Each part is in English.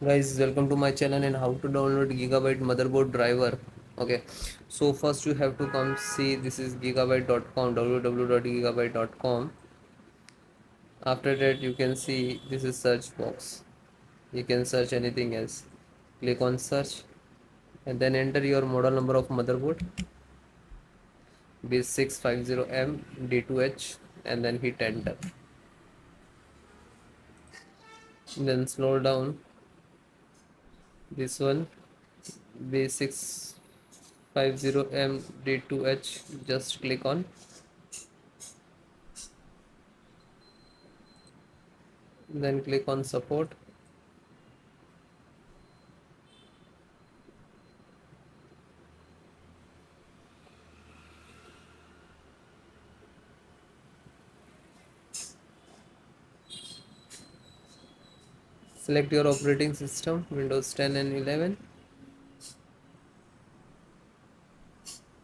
Guys, welcome to my channel and how to download Gigabyte motherboard driver. Okay, so first you have to come see this is gigabyte.com, www.gigabyte.com. After that you can see this is search box. You can search anything else. Click on search and then enter your model number of motherboard B650M D2H and then hit enter. Then scroll down this one B650M D2H, just click on, then click on support. Select your operating system Windows 10 and 11.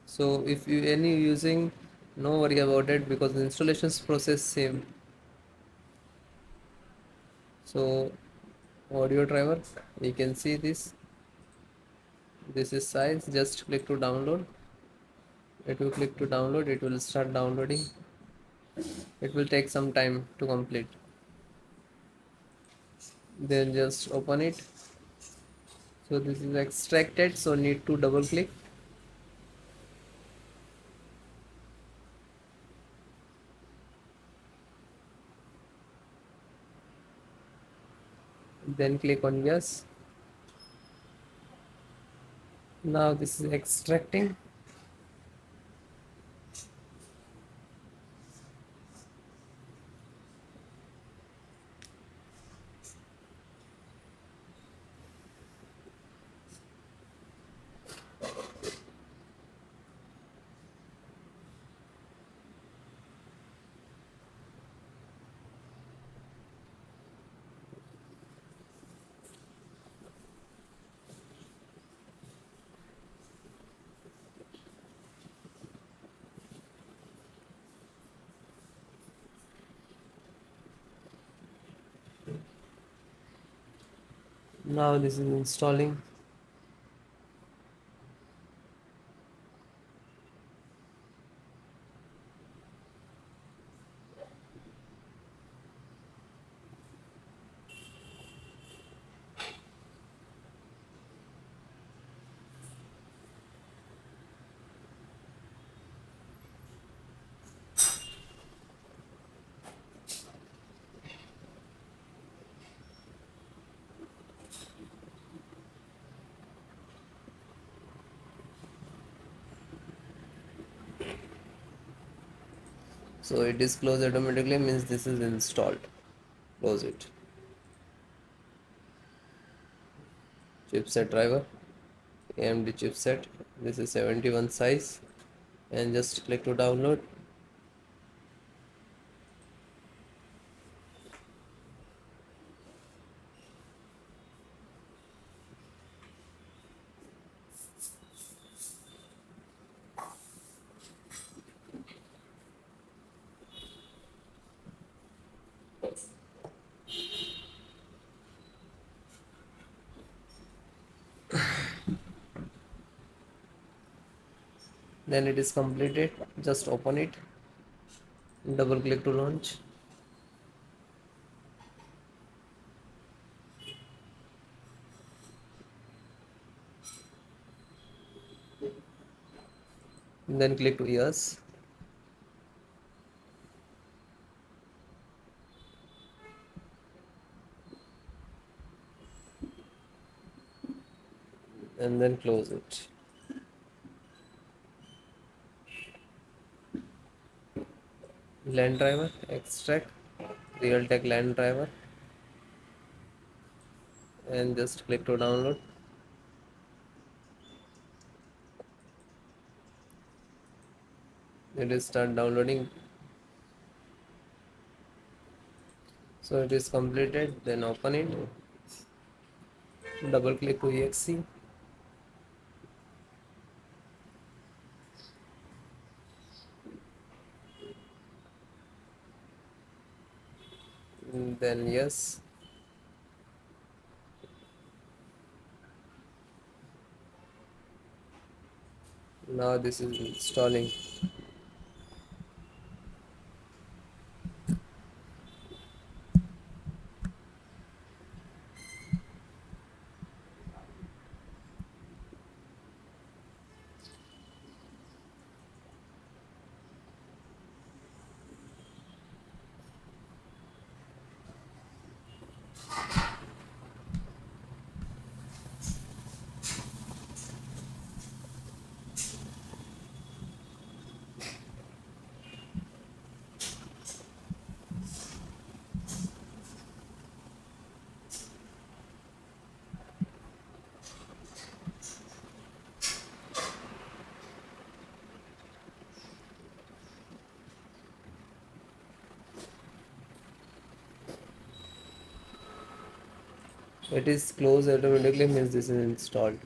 So if you any using, no worry about it because the installations process same. So audio driver, you can see this is size, just click to download. It will click to download, it will start downloading. It will take some time to complete. Then just open it. So this is extracted, so need to double click. Then click on yes. Now this is extracting. Now this is installing. So it is closed automatically, means this is installed. Close it. Chipset driver, AMD chipset. This is 71 size and just click to download. Then it is completed. Just open it. Double click to launch. Then click to yes. And then close it. LAN driver, extract Realtek LAN driver and just click to download. It is start downloading. So it is completed. Then open it. Double click to exe. Then yes. Now this is installing. It is closed automatically, means this is installed.